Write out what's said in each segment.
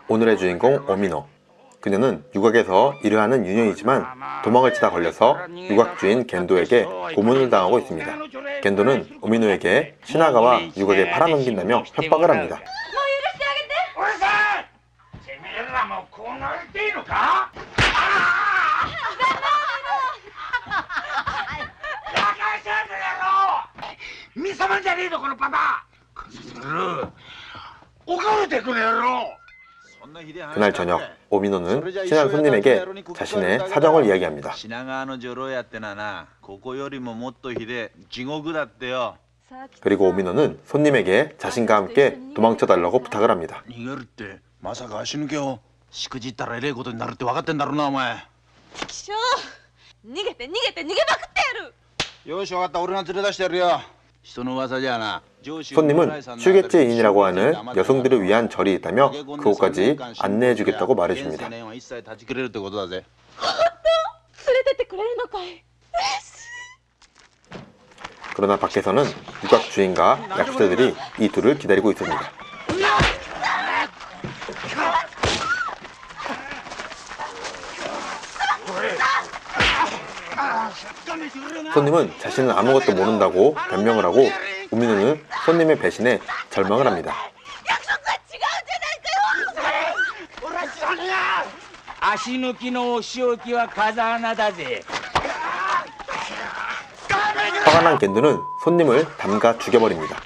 오늘의 주인공 오미노. 그녀는 유곽에서 일을 하는 유년이지만 도망을 치다 걸려서 유곽주인 겐도에게 고문을 당하고 있습니다. 겐도는 오미노에게 시나가와 유곽에 팔아넘긴다며 협박을 합니다. 그날 저녁, 오미노는 친한 손님에게 자신의 사정을 이야기합니다. 그리고 오미노는 손님에게 자신과 함께 도망쳐달라고 부탁을 합니다. 손님은 슈게츠인이라고 하는 여성들을 위한 절이 있다며 그곳까지 안내해주겠다고 말해줍니다. 그러나 밖에서는 유곽 주인과 약수들이 이 둘을 기다리고 있습니다. 손님은 자신은 아무것도 모른다고 변명을 하고 오미노는 손님의 배신에 절망을 합니다. 화가 난 겐도는 손님을 담가 죽여버립니다.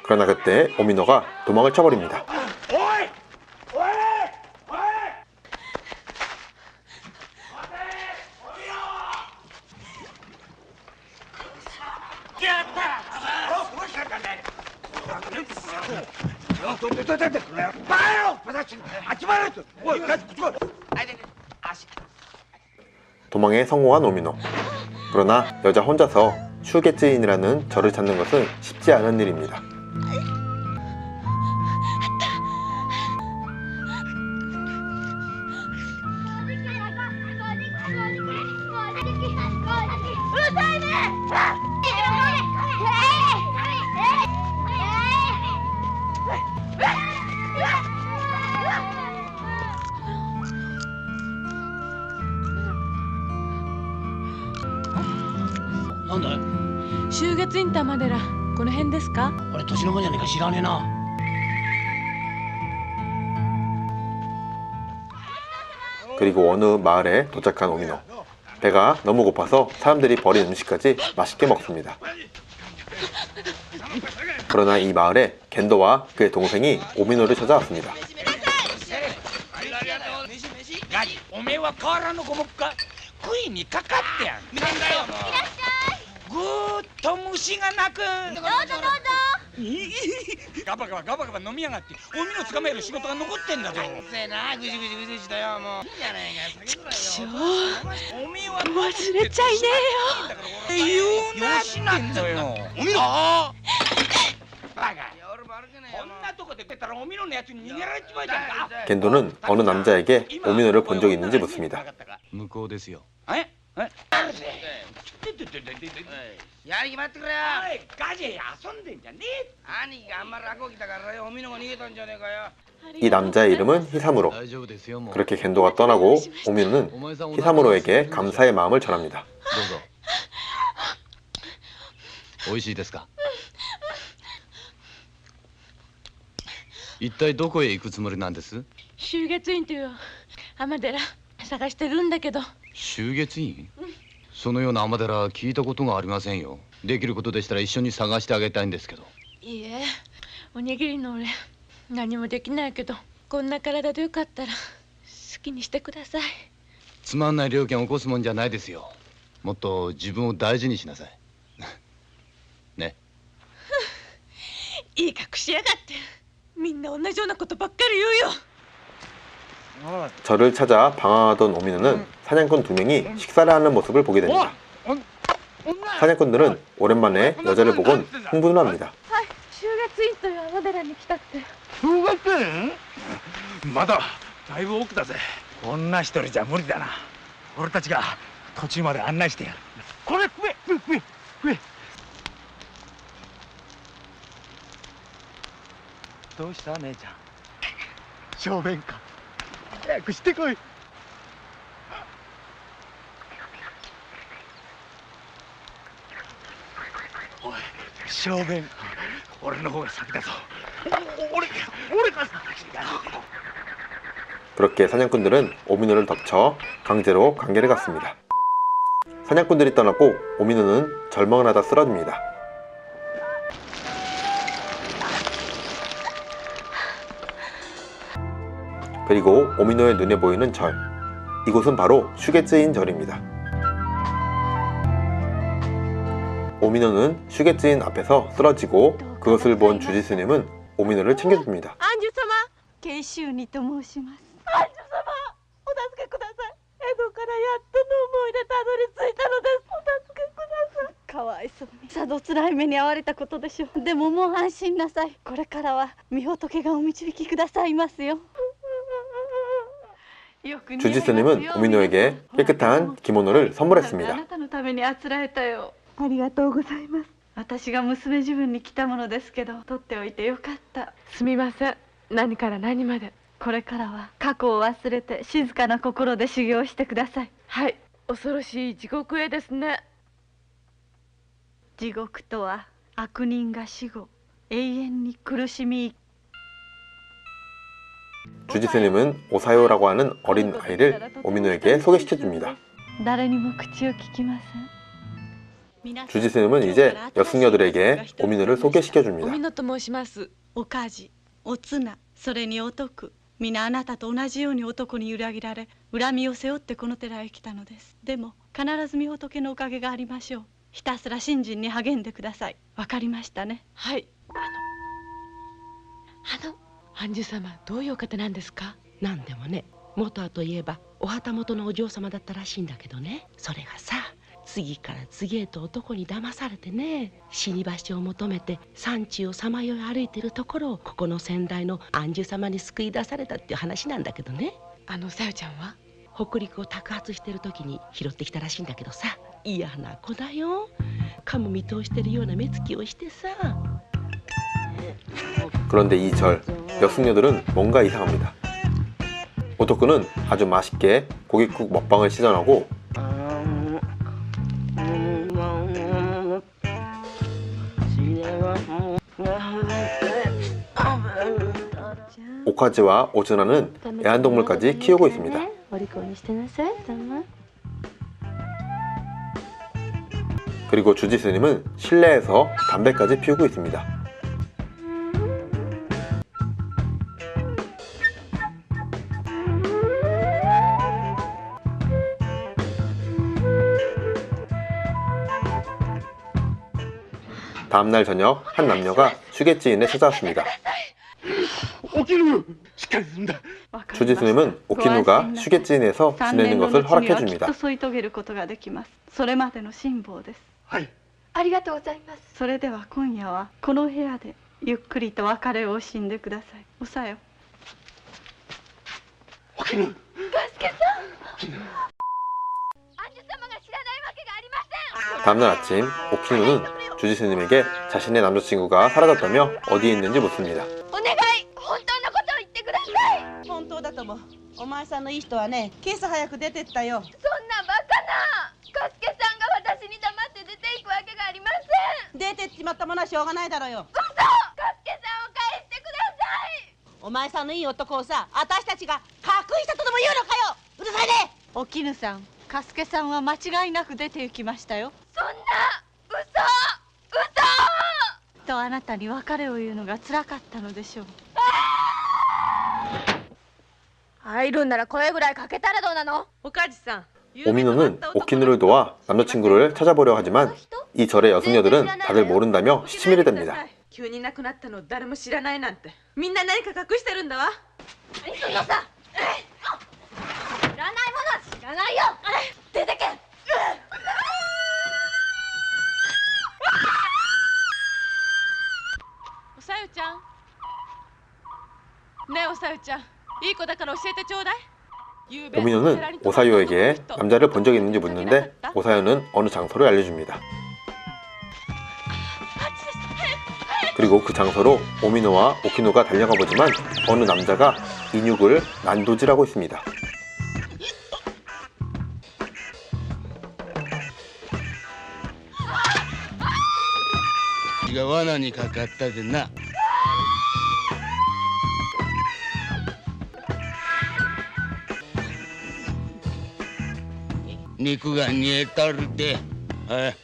그러나 그때 오미노가 도망을 쳐버립니다. 도망에 성공한 오미노. 그러나 여자 혼자서 슈게츠인이라는 절을 찾는 것은 쉽지 않은 일입니다. 슈게츠인 타마데라, この辺ですか? 俺年のもんじゃねえか知らねえな. 그리고 어느 마을에 도착한 오미노. 배가 너무 고파서 사람들이 버린 음식까지 맛있게 먹습니다. 그러나 이 마을에 겐도와 그의 동생이 오미노를 찾아왔습니다. 겐도는 어느 남자에게 오미노를 본 적이 있는지 묻습니다. 이 남자의 이름은 히사무로. 그렇게 겐도가 떠나고 오미노는 히사무로에게 감사의 마음을 전합니다. 美味しいですか? 一体どこへ行くつもりなんです? 修月院という尼寺探してるんだけど。修月院? そのような尼寺聞いたことがありませんよ。できることでしたら一緒に探してあげたいんですけど。いいえ、おにぎりの俺何もできないけど、こんな体でよかったら好きにしてください。つまんない料金を起こすもんじゃないですよ。もっと自分を大事にしなさい。ね。いい隠しやがって。みんな同じようなことばっかり言うよ。 절을 찾아 방황하던 오미노는 사냥꾼 2명이 식사를 하는 모습을 보게 됩니다. 사냥꾼들은 오랜만에 여자를 보곤 흥분을 합니다. 修月院という尼寺に来たって。修月院? まだだいぶ奥だぜ。こんな一人じゃ無理だな。俺たちが途中まで案内してやる。これ食え食え食え食え。どうした姉ちゃん。小便か。早くしてこい。おい、小便。俺の方が先だぞ。俺が先だ。 그렇게 사냥꾼들은 오미노를 덮쳐 강제로 관계를 갖습니다. 사냥꾼들이 떠났고 오미노는 절망을 하다 쓰러집니다. 그리고 오미노의 눈에 보이는 절, 이곳은 바로 슈게츠인 절입니다. 오미노는 슈게츠인 앞에서 쓰러지고 그것을 본 주지스님은 오미노를 챙겨줍니다. アンジュ様、慶州にと申します。アンジュ様、お助けください。江戸からやっとの思いでたどり着いたのです。お助けください。かわいそうに。さぞ辛い目に遭われたことでしょう。でももう安心なさい。これからは御仏がお導きくださいますよ。 주지스님은 오미노에게 깨끗한 기모노를 선물했습니다. あなたのためにあつらえたよ。ありがとうございます。私が娘自分に来たものですけど、取っておいてよかった。すみません。何から何まで。これからは過去を忘れて静かな心で修行してください。はい、恐ろしい地獄へですね。地獄とは悪人が死後永遠に苦しみ 주지스님은 오사요라고 하는 어린 아이를 오미노에게 소개시켜줍니다. 誰にも口を聞きません。 주지스님은 이제 여승려들에게 오미노를 お 소개시켜줍니다. みのと申します。おかじ、おつな、それにお徳、皆あなたと同じように男に揺らぎられ、恨みを背負ってこの寺へ来たのです。でも必ず御仏のおかげがありましょう。ひたすら信心に励んでください。わかりましたね。はい。アンジュ様、どういうお方なんですか？なんでもね、元はといえばお旗本のお嬢様だったらしいんだけどね、それがさ、次から次へと男に騙されてね、死に場所を求めて山地をさまよい歩いてるところをここの先代の安寿様に救い出されたっていう話なんだけどね。さよちゃんは北陸を托発してる時に拾ってきたらしいんだけどさ、嫌な子だよ。かも見通してるような目つきをしてさ。 그런데 이 절, 여승려들은 뭔가 이상합니다. 오토쿠는 아주 맛있게 고깃국 먹방을 시전하고 오카즈와 오즈나는 애완동물까지 키우고 있습니다. 그리고 주지스님은 실내에서 담배까지 피우고 있습니다. 다음날 저녁 한 남녀가 슈게츠인에 찾아왔습니다. 오키누, 시카리스입니다. 주지스님은 오키누가 슈게츠인에서 지내는 것을 허락해줍니다. それまでの辛抱です。はい。ありがとうございます。それでは今夜はこの部屋でゆっくりと別れを惜しんでください。おさよ。オキヌ。ガスケさん。アンジュ様が知らないわけがありません。 다음날 아침 오키누는 주지스님에게 자신의 남자친구가 사라졌다며 어디에 있는지 묻습니다. お願い、本当のことを言ってください。本当だとも。お前さんのいい人はね、今朝早く出てったよ。そんなバカな。ガスケさんが私に黙って出ていくわけがありません。出てっちまったものはしょうがないだろうよ。嘘。ガスケさんを返してください。お前さんのいい男をさ、私たちが隠したとでも言うのかよ。うるさいね。お絹さん、カスケさんは間違いなく出て行きましたよ。そんな嘘。とあなたに別れを言うのが辛かったのでしょう。入るんなら声ぐらいかけたらどうなの？おかじさん。 오미노는 오키누를 도와 남자친구를 찾아보려 하지만 이 절의 여승려들은 다들 모른다며 시치미를 댑니다. 急に亡くなったの誰も知らないなんてみんな何か隠してるんだわ。何そのさ。知らないものは知らないよ。出てけ。おさゆちゃん。ねえおさゆちゃん。いい子だから教えてちょうだい。 오미노는 오사요에게 남자를 본 적이 있는지 묻는데 오사요는 어느 장소를 알려줍니다. 그리고 그 장소로 오미노와 오키노가 달려가 보지만 어느 남자가 인육을 난도질하고 있습니다. が罠にかかったでな。肉が煮えたるで。はい。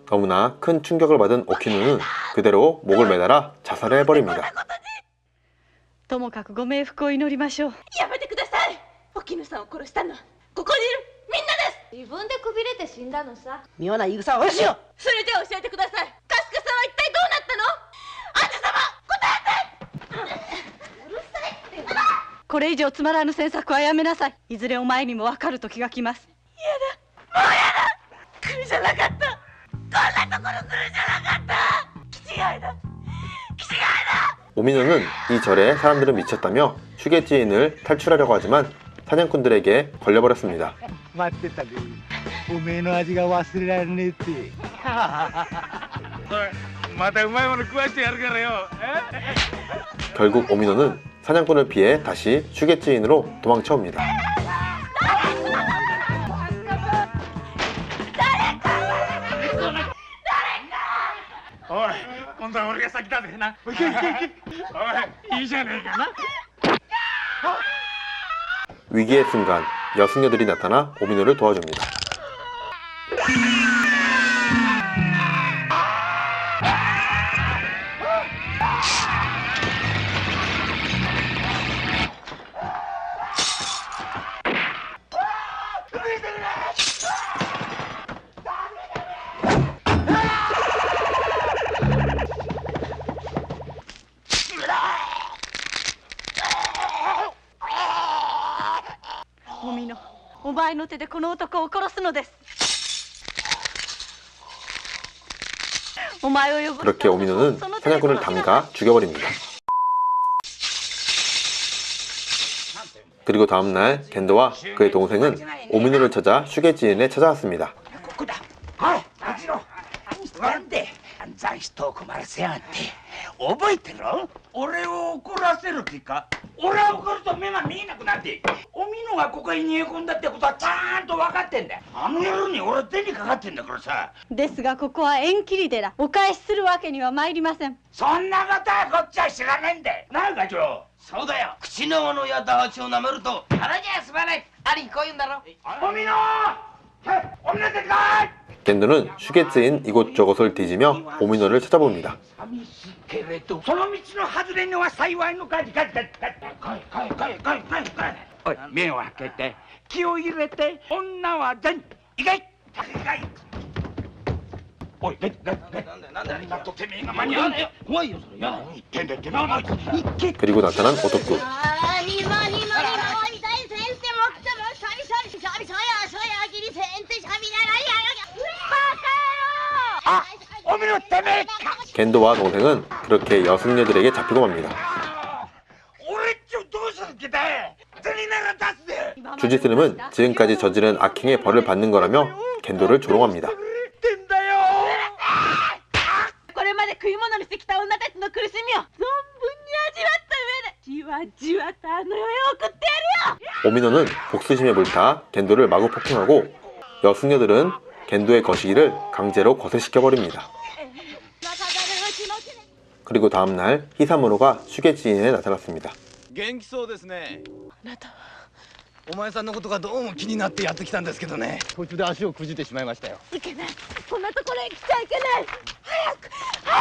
너무나 큰 충격을 받은 오키노는 그대로 목을 매달아 자살을 해버립니다. ともかくご冥福を祈りましょう。やめてください。沖野さんを殺したのはここにいるみんなです。自分でくびれて死んだのさ。妙な言い草をよしよ。それじゃあ教えてください。カスカさんは一体どうなったの？アンジュ様、答えて。うるさいって。これ以上つまらぬ詮索はやめなさい。いずれお前にも分かる時が来ます。やだ、もうやだ。来るじゃなかった。こんなところ来るじゃなかった。気違いだ。気違いだ。 오미노는 이 절에 사람들은 미쳤다며 슈게지인을 탈출하려고 하지만 사냥꾼들에게 걸려버렸습니다. 待ってたで。おめえの味が忘れられねえって。またうまいもの食わしてやるからよ。 결국 오미노는 사냥꾼을 피해 다시 슈게지인으로 도망쳐옵니다. おい、今度は俺が先だぜな。おい、いいじゃねえかな。 위기의 순간 여승려들이 나타나 오미노를 도와줍니다. 오미노、お前の手でこの男を殺すのです。お前を呼ぶ。 그렇게 오미노는 사냥꾼을 담가 죽여버립니다. 그리고 다음날 겐도와 그의 동생은 오미노를 찾아 슈게지인에 찾아왔습니다. なんで残人を困らせやがって。覚えてろ？俺を怒らせる気か？俺は怒ると目が見えなくなって、おみのがここに逃げ込んだってことはちゃんと分かってんだよ。あの野郎に俺手にかかってんだからさ。ですがここは縁切り寺、お返しするわけには参りません。そんなことはこっちは知らねえんだよ。なあ課長。そうだよ。口の物や駄鉢を舐めると腹じゃ済まない。兄貴こう言うんだろ。おみの！おみの出てこい！ 겐도는 슈게지인 이곳저곳을 뒤지며 오미노를 찾아봅니다. おい、目を開けて気を入れて、女は全行け。おい、なんだとてめえが間に合わねえよ。怖いよそれ。言ってんだってな。行け。 그리고 나타난 오토쿠. 겐도와 동생은 그렇게 여승려들에게 잡히고 맙니다. 주지스름은 지금까지 저지른 악행의 벌을 받는 거라며 겐도를 조롱합니다. これまで食い物にしてきた女たちの苦しみを存分に味わった上でじわじわとあの世へ送ってやるよ。 오미노는 복수심에 불타 겐도를 마구 폭행하고 여승려들은 겐도의 거시기를 강제로 거세시켜버립니다. 그리고 다음날 히사무로가 슈게지인에 나타났습니다. 元気そうですね。あなたはお前さんのことがどうも気になってやってきたんですけどね。途中で足をくじってしまいましたよ。いけない。こんなところへ来ちゃいけない。早く帰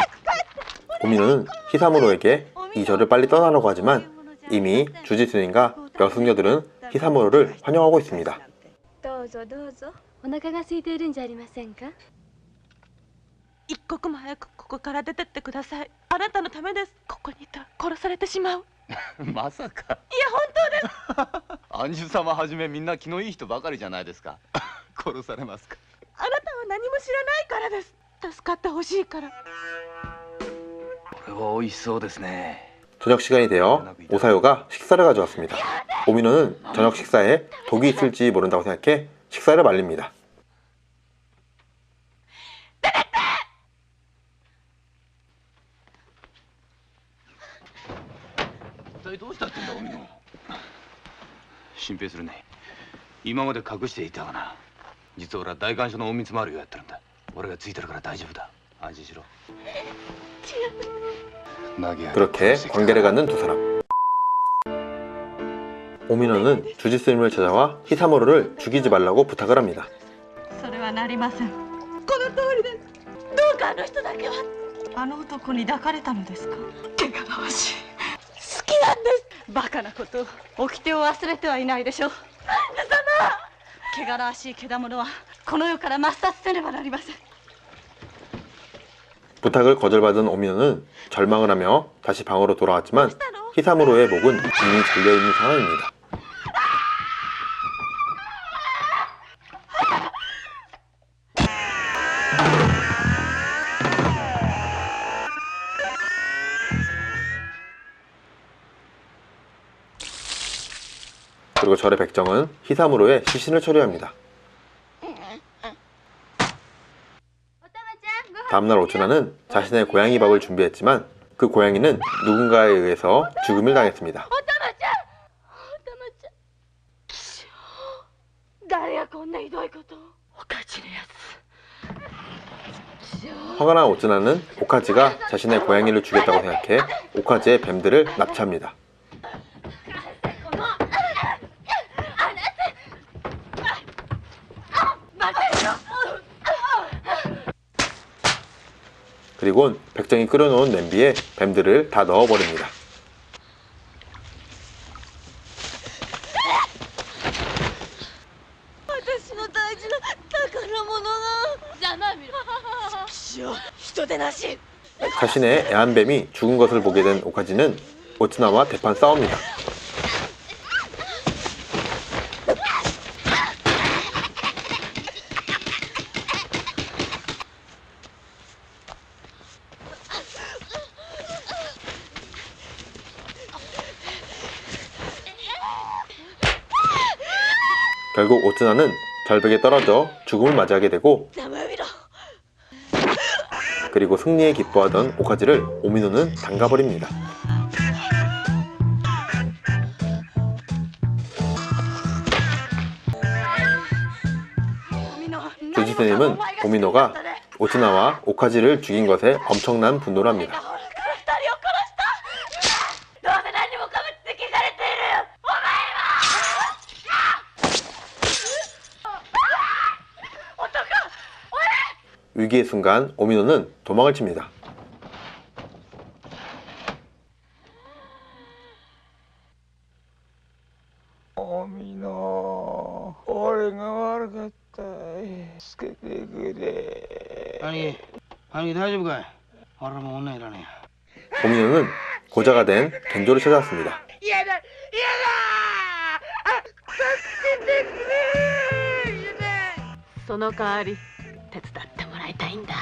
って。 오미노는 히사무로에게 이 절을 빨리 떠나라고 하지만 이미 주지스님과 여승려들은 히사무로를 환영하고 있습니다. どうぞどうぞ。お腹が空いているんじゃありませんか。一刻も早くここから出てってください。あなたのためです。ここにいたら殺されてしまう。まさか。いや本当です。アンジュ様はじめみんな気のいい人ばかりじゃないですか。殺されますか。あなたは何も知らないからです。助かってほしいから。これは美味しそうですね。 저녁 시간이 되어 오사요가 식사를 가져왔습니다. 오미노는 저녁 식사에 독이 있을지 모른다고 생각해 식사를 말립니다. 一体どうしたってんだおみの。心配するね。今まで隠していたがな。実は俺は大官所の隠密回りをやってるんだ。俺がついてるから大丈夫だ。安心しろ。 그렇게 관계를 갖는 두 사람. 오민호는 주지 스님을 찾아와 히사모토를 죽이지 말라고 부탁을 합니다. それはなりません。この通りです。どうかあの人だけは。あの男に抱かれたのですか。怪我が欲しい。好きなんです。バカなことを掟を忘れてはいないでしょう。汚らわしい獣はこの世から抹殺せねばなりません。 부탁을 거절받은 오민호는 절망을 하며 다시 방으로 돌아왔지만 히사무로의 목은 이미 잘려있는 상황입니다. 그리고 절의 백정은 히사무로의 시신을 처리합니다. 다음날 오츠나는 자신의 고양이 밥을 준비했지만 그 고양이는 누군가에 의해서 죽음을 당했습니다. 誰がこんなひどいことを。おかしなやつ。 화가 난 오츠나는 오카지가 자신의 고양이를 죽였다고 생각해 오카지의 뱀들을 납치합니다. 그리곤 백정이 끓여놓은 냄비에 뱀들을 다 넣어버립니다. 자신의 애완뱀이 죽은 것을 보게 된 오카지는 오츠나와 대판 싸웁니다. 결국 오츠나는 절벽에 떨어져 죽음을 맞이하게 되고 그리고 승리에 기뻐하던 오카지를 오미노는 당가버립니다. 조지스님은 오미노가 오츠나와 오카지를 죽인 것에 엄청난 분노를 합니다. 위기의 순간 오미노는 도망을 칩니다. 오미노, 오래가悪かった. 助けてくれ. 아니, 다녀볼까? 알아면 온나이라네. 오미노는 고자가 된 겐조를 찾아왔습니다. その代わり手伝ってもらいたいんだ。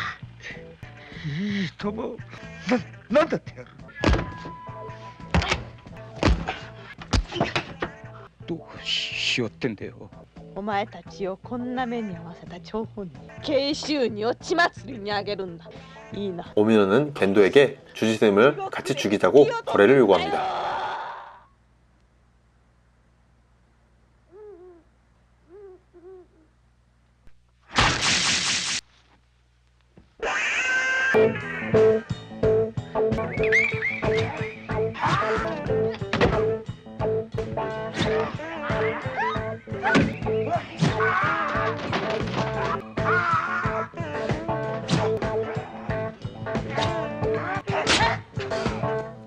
いいとも、なんだってやる。どうしようってんだよ。お前たちをこんな目に遭わせた張本人、慶州にを血祭りにあげるんだ。いいな。 오미노는 겐도에게 주지스님을 같이 죽이자고 거래를 요구합니다.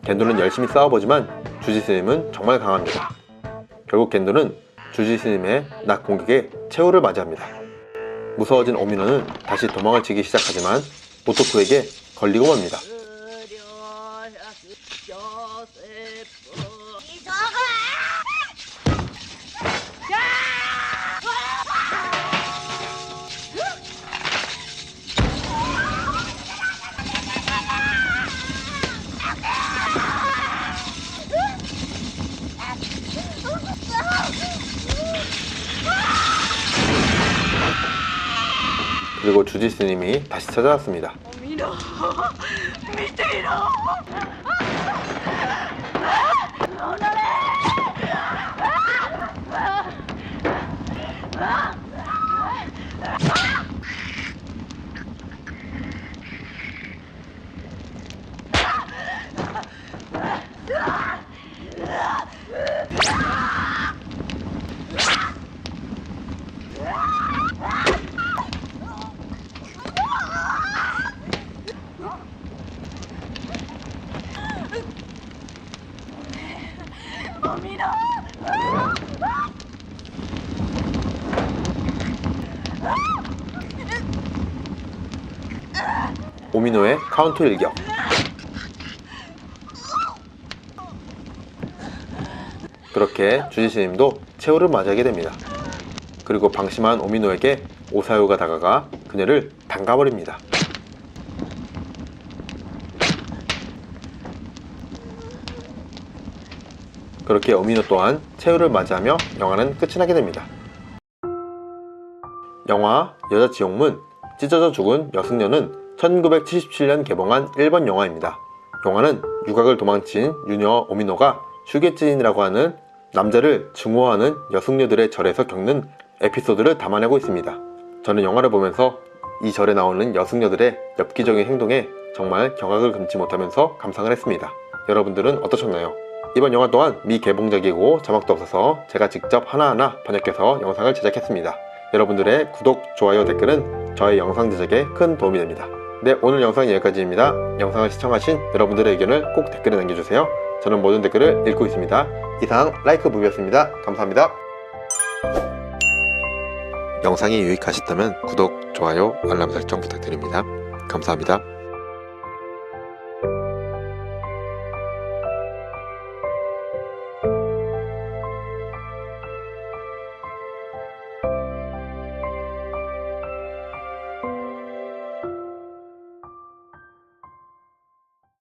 겐도는 열심히 싸워보지만 주지스님은 정말 강합니다. 결국 겐도는 주지스님의 낙 공격에 최후를 맞이합니다. 무서워진 오미노는 다시 도망을 치기 시작하지만 오토쿠에게 걸리고 맙니다. 그리고 주지 스님이 다시 찾아왔습니다. おみの見てみろ오미노의 카운터 일격. 그렇게 주지 스님도 최후를 맞이하게 됩니다. 그리고 방심한 오미노에게 오사요가 다가가 그녀를 담가버립니다. 그렇게 오미노 또한 최후를 맞이하며 영화는 끝이 나게 됩니다. 영화 여자 지옥문 찢어져 죽은 여승려는 1977년 개봉한 일본 영화입니다. 영화는 유곽을 도망친 유녀 오미노가 슈게츠인이라고 하는 남자를 증오하는 여승려들의 절에서 겪는 에피소드를 담아내고 있습니다. 저는 영화를 보면서 이 절에 나오는 여승려들의 엽기적인 행동에 정말 경악을 금치 못하면서 감상을 했습니다. 여러분들은 어떠셨나요? 이번 영화 또한 미개봉작이고 자막도 없어서 제가 직접 하나하나 번역해서 영상을 제작했습니다. 여러분들의 구독, 좋아요, 댓글은 저의 영상 제작에 큰 도움이 됩니다. 네, 오늘 영상은 여기까지입니다. 영상을 시청하신 여러분들의 의견을 꼭 댓글에 남겨주세요. 저는 모든 댓글을 읽고 있습니다. 이상 라이크 무비였습니다. 감사합니다. 영상이 유익하셨다면 구독, 좋아요, 알람 설정 부탁드립니다. 감사합니다.